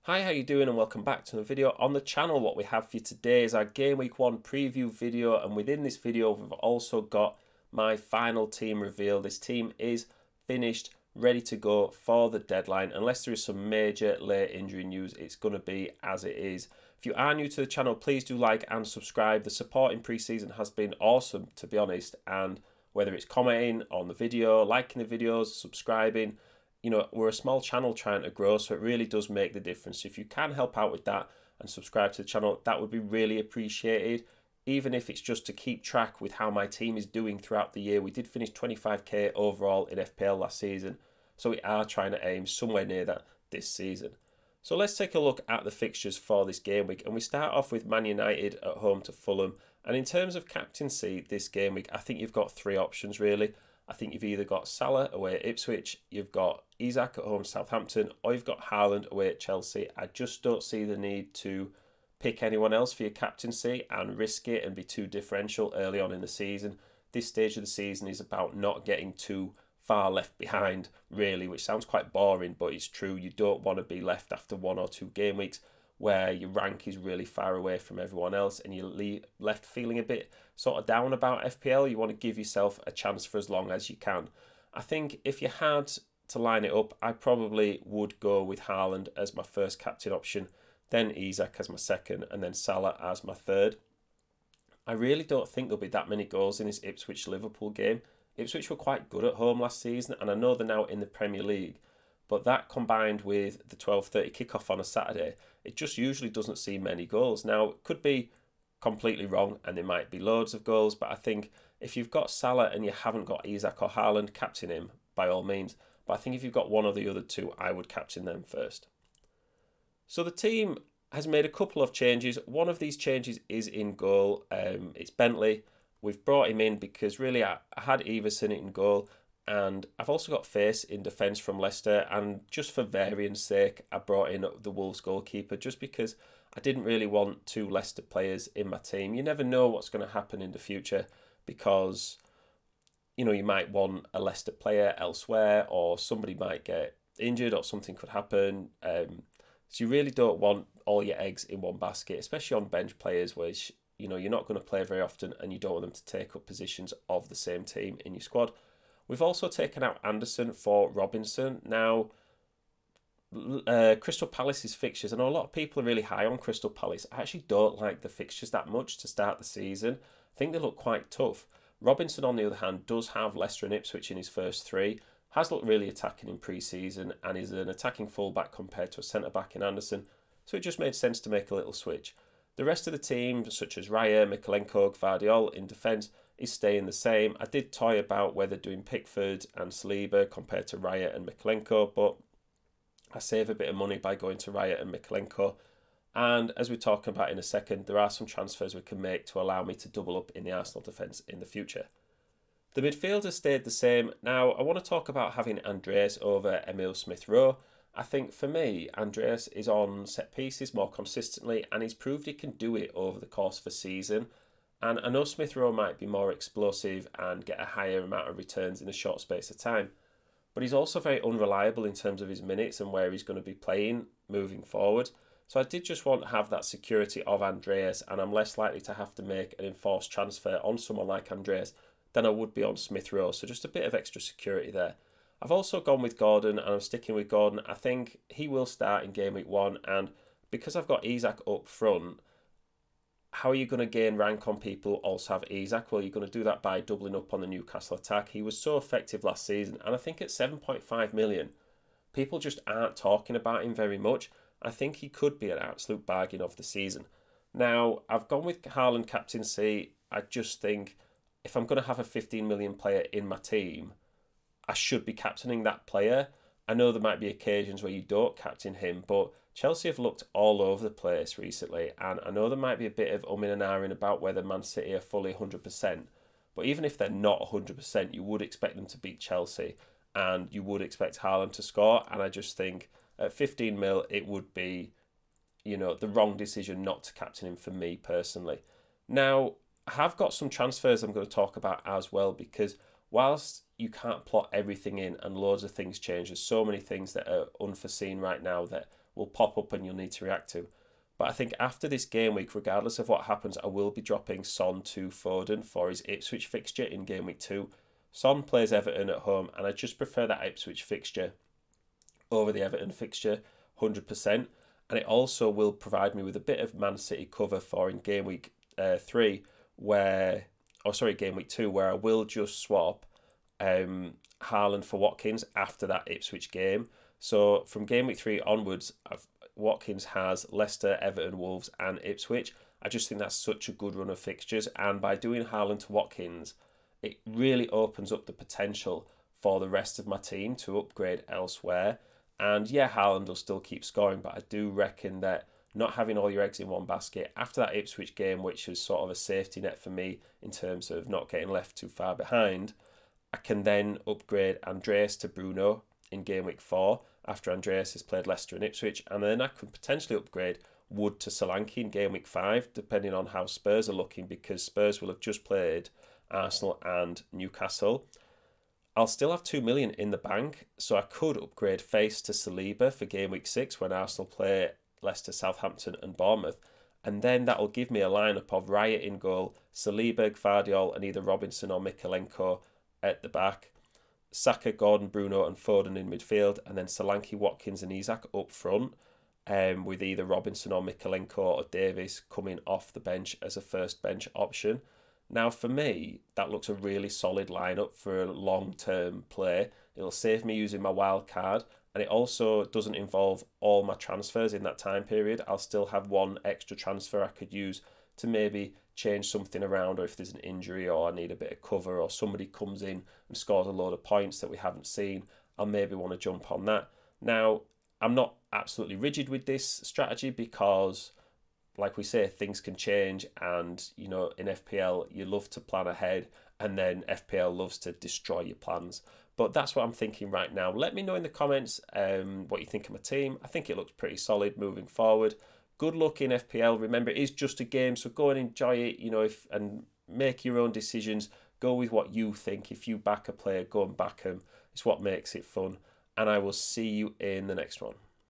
Hi, how you doing and welcome back to another video on the channel. What we have for you today is our Game Week 1 preview video, and within this video we've also got my final team reveal. This team is finished, ready to go for the deadline. Unless there is some major late injury news, it's going to be as it is. If you are new to the channel, please do like and subscribe. The support in pre-season has been awesome, to be honest, and whether it's commenting on the video, liking the videos, subscribing, we're a small channel trying to grow, so it really does make the difference. So if you can help out with that and subscribe to the channel, that would be really appreciated. Even if it's just to keep track with how my team is doing throughout the year. We did finish 25k overall in FPL last season, so we are trying to aim somewhere near that this season. So let's take a look at the fixtures for this game week, and we start off with Man United at home to Fulham. And in terms of captaincy this game week, I think you've got three options really. I think you've either got Salah away at Ipswich, you've got Isak at home to Southampton, or you've got Haaland away at Chelsea. I just don't see the need to pick anyone else for your captaincy and risk it and be too differential early on in the season. This stage of the season is about not getting too far left behind, really, which sounds quite boring, but it's true. You don't want to be left after one or two game weeks where your rank is really far away from everyone else and you're left feeling a bit sort of down about FPL. You want to give yourself a chance for as long as you can. I think if you had to line it up, I probably would go with Haaland as my first captain option, then Isak as my second, and then Salah as my third. I really don't think there'll be that many goals in this Ipswich-Liverpool game. Ipswich were quite good at home last season, and I know they're now in the Premier League, but that combined with the 12:30 kickoff on a Saturday, it just usually doesn't see many goals. Now, it could be completely wrong and there might be loads of goals, but I think if you've got Salah and you haven't got Isak or Haaland, captain him by all means. But I think if you've got one or the other two, I would captain them first. So the team has made a couple of changes. One of these changes is in goal. It's Bentley. We've brought him in because really I had Everson in goal, and I've also got Face in defence from Leicester, and just for variance sake I brought in the Wolves goalkeeper just because I didn't really want two Leicester players in my team. You never know what's going to happen in the future because you might want a Leicester player elsewhere, or somebody might get injured, or something could happen. So you really don't want all your eggs in one basket, especially on bench players, which you're not going to play very often, and you don't want them to take up positions of the same team in your squad. We've also taken out Anderson for Robinson. Now, Crystal Palace's fixtures, I know a lot of people are really high on Crystal Palace. I actually don't like the fixtures that much to start the season. I think they look quite tough. Robinson, on the other hand, does have Leicester and Ipswich in his first three, has looked really attacking in pre-season, and is an attacking fullback compared to a centre-back in Anderson, so it just made sense to make a little switch. The rest of the team, such as Raya, Mikalenko, Gvardiol in defence, is staying the same. I did toy about whether doing Pickford and Saliba compared to Raya and Mikalenko, but I save a bit of money by going to Raya and Mikalenko. And as we're talking about in a second, there are some transfers we can make to allow me to double up in the Arsenal defence in the future. The midfield has stayed the same. Now, I want to talk about having Andreas over Emil Smith-Rowe. I think for me, Andreas is on set pieces more consistently, and he's proved he can do it over the course of a season. And I know Smith-Rowe might be more explosive and get a higher amount of returns in a short space of time, but he's also very unreliable in terms of his minutes and where he's going to be playing moving forward. So I did just want to have that security of Andreas, and I'm less likely to have to make an enforced transfer on someone like Andreas than I would be on Smith-Rowe. So just a bit of extra security there. I've also gone with Gordon, and I'm sticking with Gordon. I think he will start in Game Week 1, and because I've got Isak up front, how are you going to gain rank on people who also have Isak? Well, you're going to do that by doubling up on the Newcastle attack. He was so effective last season, and I think at 7.5 million, people just aren't talking about him very much. I think he could be an absolute bargain of the season. Now, I've gone with Haaland captaincy. I just think if I'm going to have a 15 million player in my team, I should be captaining that player. I know there might be occasions where you don't captain him, but Chelsea have looked all over the place recently, and I know there might be a bit of umming and ahhing about whether Man City are fully 100%, but even if they're not 100%, you would expect them to beat Chelsea, and you would expect Haaland to score, and I just think at 15 mil, it would be, the wrong decision not to captain him for me personally. Now, I have got some transfers I'm going to talk about as well, because whilst you can't plot everything in and loads of things change, there's so many things that are unforeseen right now that will pop up and you'll need to react to. But I think after this game week, regardless of what happens, I will be dropping Son to Foden for his Ipswich fixture in game week 2. Son plays Everton at home, and I just prefer that Ipswich fixture over the Everton fixture 100%. And it also will provide me with a bit of Man City cover for in game week 3, game week 2, where I will just swap Haaland for Watkins after that Ipswich game. So from game week 3 onwards, Watkins has Leicester, Everton, Wolves and Ipswich. I just think that's such a good run of fixtures, and by doing Haaland to Watkins, it really opens up the potential for the rest of my team to upgrade elsewhere. And yeah, Haaland will still keep scoring, but I do reckon that not having all your eggs in one basket after that Ipswich game, which is sort of a safety net for me in terms of not getting left too far behind, I can then upgrade Andreas to Bruno in game week 4 after Andreas has played Leicester and Ipswich, and then I could potentially upgrade Wood to Solanke in game week 5, depending on how Spurs are looking, because Spurs will have just played Arsenal and Newcastle. I'll still have 2 million in the bank, so I could upgrade Face to Saliba for game week 6 when Arsenal play Leicester, Southampton and Bournemouth. And then that'll give me a lineup of Raya in goal, Saliba, Gvardiol and either Robinson or Mykolenko at the back, Saka, Gordon, Bruno and Foden in midfield, and then Solanke, Watkins and Isak up front, with either Robinson or Mykolenko or Davies coming off the bench as a first bench option. Now, for me, that looks a really solid lineup for a long-term play. It'll save me using my wild card, and it also doesn't involve all my transfers in that time period. I'll still have one extra transfer I could use to maybe change something around, or if there's an injury or I need a bit of cover or somebody comes in and scores a load of points that we haven't seen, I'll maybe want to jump on that. Now, I'm not absolutely rigid with this strategy because, like we say, things can change, and in FPL you love to plan ahead, and then FPL loves to destroy your plans. But that's what I'm thinking right now. Let me know in the comments what you think of my team. I think it looks pretty solid moving forward. Good luck in FPL. Remember, it is just a game, so go and enjoy it, and make your own decisions. Go with what you think. If you back a player, go and back him. It's what makes it fun. And I will see you in the next one.